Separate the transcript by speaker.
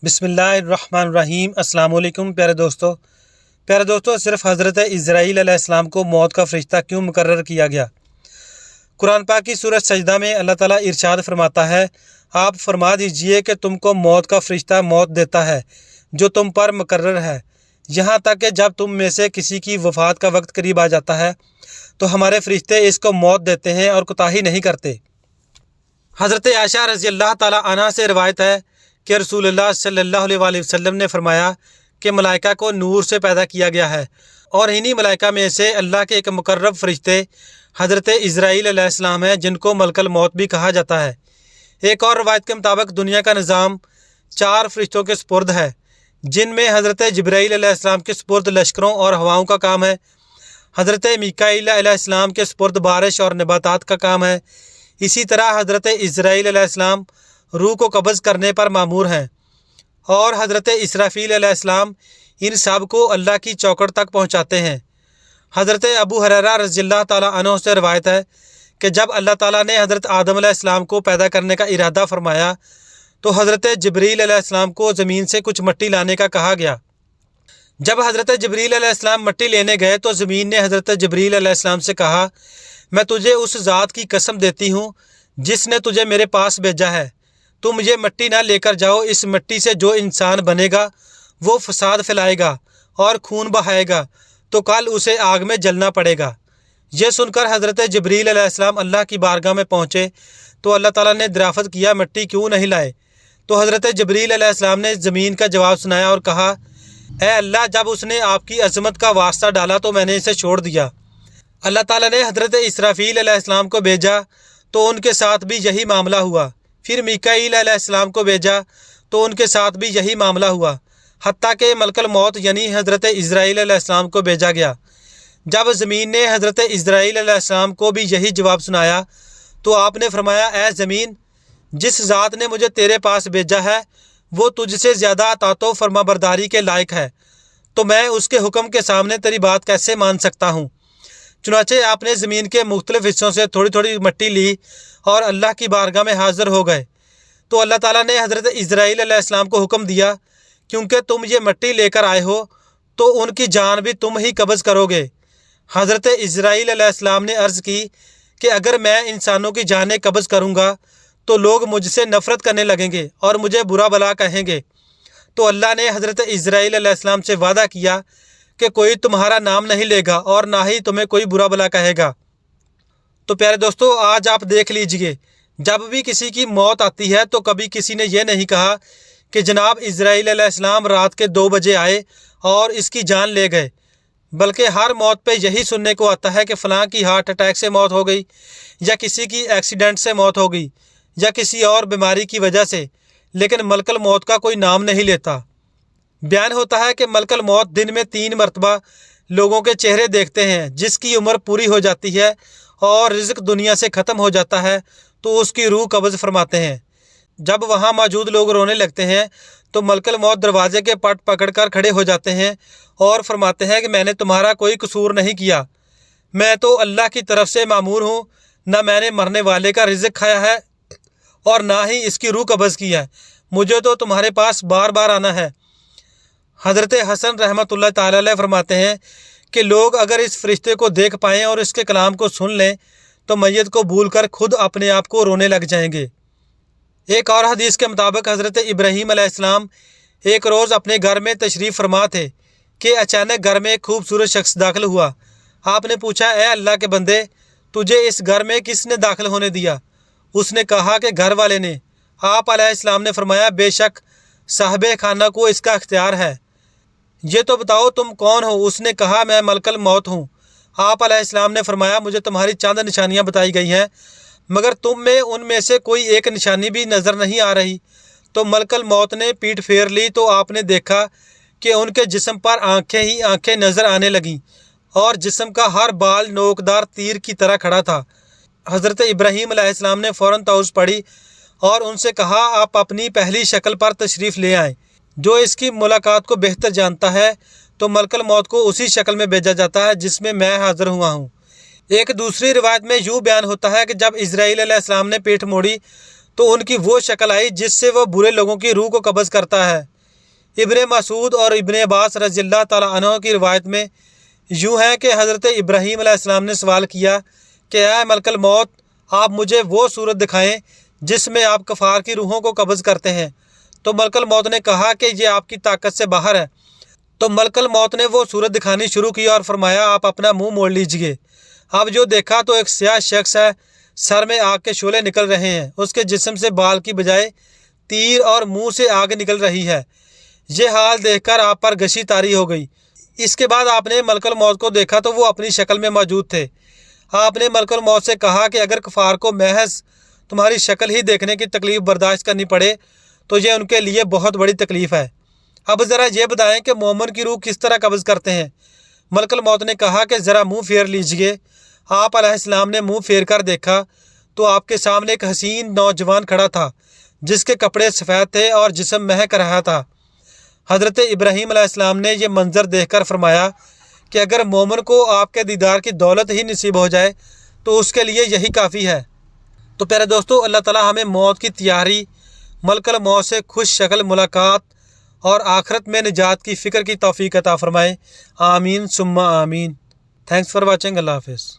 Speaker 1: बिस्मिल्लाहिर्रहमानिर्रहीम। अस्सलाम वालेकुम प्यारे दोस्तों सिर्फ हज़रत इज़राइल अलैहिस्सलाम को मौत का फ़रिश्ता क्यों मुकर्रर किया गया? कुरान पाक की सूरत सजदा में अल्लाह ताला इरशाद फरमाता है, आप फरमा दीजिए कि तुमको मौत का फ़रिश्ता मौत देता है जो तुम पर मुकर्रर है, यहाँ तक कि जब तुम में से किसी की वफ़ात का वक्त करीब आ जाता है तो हमारे फ़रिश्ते इसको मौत देते हैं और कोताही नहीं करते। हज़रत आयशा रज़ी अल्लाह ताला अन्हा से रिवायत है कि रसूलुल्लाह सल्लल्लाहु अलैहि वसल्लम ने फरमाया कि मलाइका को नूर से पैदा किया गया है और इन्हीं मलाइका में से अल्लाह के एक मुकर्रब फ़रिश्ते हज़रत इज़राइल अलैहिस्सलाम हैं, जिनको मलकल मौत भी कहा जाता है। एक और रवायत के मुताबिक दुनिया का निज़ाम 4 फ़रिश्तों के सुपुर्द है, जिनमें हज़रत जिब्राईल अलैहिस्सलाम के सुपुर्द लश्करों और हवाओं का काम है, हज़रत मीकाईल अलैहिस्सलाम के सुपुर्द बारिश और नबातात का काम है। इसी तरह हज़रत इज़राइल अलैहिस्सलाम रूह को कब्ज़ करने पर मामूर हैं और हज़रत इसराफील अलैहिस्सलाम इन सब को अल्लाह की चौखट तक पहुँचाते हैं। हज़रत अबू हुरैरा रज़ियल्लाहु ताला अन्हु से रवायत है कि जब अल्लाह ताला ने हज़रत आदम अलैहिस्सलाम को पैदा करने का इरादा फरमाया तो हज़रत जिब्रील अलैहिस्सलाम को ज़मीन से कुछ मिट्टी लाने का कहा गया। जब हज़रत जिब्रील अलैहिस्सलाम मिट्टी लेने गए तो ज़मीन ने हज़रत जिब्रील अलैहिस्सलाम से कहा, मैं तुझे उस ज़ात की कसम देती हूँ जिसने तुझे मेरे पास भेजा है, तुम मुझे मिट्टी ना लेकर जाओ। इस मिट्टी से जो इंसान बनेगा वो फसाद फैलाएगा और खून बहाएगा, तो कल उसे आग में जलना पड़ेगा। यह सुनकर हज़रत जिब्रील अलैहिस्सलाम अल्लाह की बारगाह में पहुँचे तो अल्लाह ताला ने दराफ़त किया, मिट्टी क्यों नहीं लाए? तो हज़रत जिब्रील अलैहिस्सलाम ने ज़मीन का जवाब सुनाया और कहा, ए अल्लाह, जब उसने आपकी अज़मत का वास्ता डाला तो मैंने इसे छोड़ दिया। अल्लाह ताला ने हज़रत इसराफील अलैहिस्सलाम को भेजा तो उनके साथ भी यही मामला हुआ। फिर मीकाईल अलैहिस्सलाम को भेजा तो उनके साथ भी यही मामला हुआ, हत्ता कि मलकल मौत यानी हज़रत इज़राइल अलैहिस्सलाम को भेजा गया। जब ज़मीन ने हज़रत इज़राइल अलैहिस्सलाम को भी यही जवाब सुनाया तो आपने फरमाया, ए ज़मीन, जिस ज़ात ने मुझे तेरे पास भेजा है वो तुझसे ज़्यादा अतातो फरमाबरदारी के लायक है, तो मैं उसके हुक्म के सामने तेरी बात कैसे मान सकता हूँ? चुनाचे आपने ज़मीन के मुख्तलिफ़ हिस्सों से थोड़ी थोड़ी मिट्टी ली और अल्लाह की बारगाह में हाज़िर हो गए। तो अल्लाह ताला ने हज़रत इज़राइल अलैहिस्सलाम को हुक्म दिया, क्योंकि तुम ये मिट्टी लेकर आए हो तो उनकी जान भी तुम ही कब्ज़ करोगे। हज़रत इज़राइल अलैहिस्सलाम ने अर्ज़ की कि अगर मैं इंसानों की जानें कब्ज़ करूँगा तो लोग मुझसे नफ़रत करने लगेंगे और मुझे बुरा भला कहेंगे। तो अल्लाह ने हज़रत इज़राइल अलैहिस्सलाम से वादा किया कि कोई तुम्हारा नाम नहीं लेगा और ना ही तुम्हें कोई बुरा भला कहेगा। तो प्यारे दोस्तों, आज आप देख लीजिए, जब भी किसी की मौत आती है तो कभी किसी ने यह नहीं कहा कि जनाब इज़राइल अलैहिस्सलाम रात के 2 बजे आए और इसकी जान ले गए, बल्कि हर मौत पे यही सुनने को आता है कि फ़लाँ की हार्ट अटैक से मौत हो गई या किसी की एक्सीडेंट से मौत हो गई या किसी और बीमारी की वजह से, लेकिन मलकल मौत का कोई नाम नहीं लेता। बयान होता है कि मलकल मौत दिन में 3 मरतबा लोगों के चेहरे देखते हैं। जिसकी उम्र पूरी हो जाती है और रिज़्क दुनिया से ख़त्म हो जाता है तो उसकी रूह कब्ज़ फरमाते हैं। जब वहाँ मौजूद लोग रोने लगते हैं तो मलकल मौत दरवाजे के पट पकड़कर खड़े हो जाते हैं और फरमाते हैं कि मैंने तुम्हारा कोई कसूर नहीं किया, मैं तो अल्लाह की तरफ से मामूर हूँ, न मैंने मरने वाले का रिज़्क खाया है और ना ही इसकी रूह कब्ज़ की है, मुझे तो तुम्हारे पास बार बार आना है। हज़रत हसन रहमतुल्लाह ताला अलैह फरमाते हैं कि लोग अगर इस फ़रिश्ते को देख पाएँ और इसके कलाम को सुन लें तो मैयत को भूलकर खुद अपने आप को रोने लग जाएंगे। एक और हदीस के मुताबिक हज़रत इब्राहीम अलैहिस्सलाम एक रोज़ अपने घर में तशरीफ़ फरमा थे कि अचानक घर में एक खूबसूरत शख्स दाखिल हुआ। आपने पूछा, ए अल्लाह के बंदे, तुझे इस घर में किसने दाखिल होने दिया? उसने कहा कि घर वाले ने। आप अलैहिस्सलाम ने फरमाया, बेशक साहिबे खाना को इसका इख्तियार है, ये तो बताओ तुम कौन हो? उसने कहा, मैं मलकल मौत हूँ। आप अलैहिस्सलाम ने फरमाया, मुझे तुम्हारी चंद निशानियाँ बताई गई हैं, मगर तुम में उनमें से कोई एक निशानी भी नज़र नहीं आ रही। तो मलकल मौत ने पीठ फेर ली तो आपने देखा कि उनके जिस्म पर आंखें ही आंखें नज़र आने लगीं और जिस्म का हर बाल नोकदार तीर की तरह खड़ा था। हज़रत इब्राहीम अलैहिस्सलाम ने फ़ौरन तौज़ पढ़ी और उनसे कहा, आप अपनी पहली शक्ल पर तशरीफ़ ले आएँ। जो इसकी मुलाकात को बेहतर जानता है तो मलकल मौत को उसी शक्ल में भेजा जाता है जिसमें मैं हाज़िर हुआ हूँ। एक दूसरी रिवायत में यूँ बयान होता है कि जब इज़राइल अलैहिस्सलाम ने पीठ मोड़ी तो उनकी वो शक्ल आई जिससे वो बुरे लोगों की रूह को कब्ज़ करता है। इब्न मसूद और इब्न अब्बास रज़ी अल्लाह ताला अन्हु की रिवायत में यूँ है कि हज़रत इब्राहीम अलैहिस्सलाम ने सवाल किया कि ऐ मलकल मौत, आप मुझे वो सूरत दिखाएं जिसमें आप कफ़ार की रूहों को कब्ज़ करते हैं। तो मलकल मौत ने कहा कि ये आपकी ताकत से बाहर है। तो मलकल मौत ने वो सूरत दिखानी शुरू की और फरमाया, आप अपना मुंह मोड़ लीजिए। अब जो देखा तो एक स्याह शख्स है, सर में आग के शोले निकल रहे हैं, उसके जिस्म से बाल की बजाय तीर और मुंह से आग निकल रही है। ये हाल देखकर आप पर गशी तारी हो गई। इसके बाद आपने मलकल मौत को देखा तो वो अपनी शक्ल में मौजूद थे। आपने मलकल मौत से कहा कि अगर कफ़ार को महज तुम्हारी शक्ल ही देखने की तकलीफ़ बर्दाश्त करनी पड़े तो ये उनके लिए बहुत बड़ी तकलीफ़ है। अब ज़रा ये बताएं कि मोमिन की रूह किस तरह कब्ज़ करते हैं। मलकल मौत ने कहा कि ज़रा मुँह फेर लीजिए। आप अलैहिस्सलाम ने मुँह फेर कर देखा तो आपके सामने एक हसीन नौजवान खड़ा था जिसके कपड़े सफ़ेद थे और जिस्म महक रहा था। हज़रत इब्राहीम अलैहिस्सलाम ने यह मंज़र देखकर फरमाया कि अगर मोमिन को आपके दीदार की दौलत ही नसीब हो जाए तो उसके लिए यही काफ़ी है। तो प्यारे दोस्तों, अल्लाह ताला हमें मौत की तैयारी, मलकल मौत से खुश शक्ल मुलाकात और आखिरत में निजात की फ़िक्र की तौफीक अता फ़रमाए। आमीन सुम्मा आमीन। Thanks for watching. अल्लाह हाफ़िज़।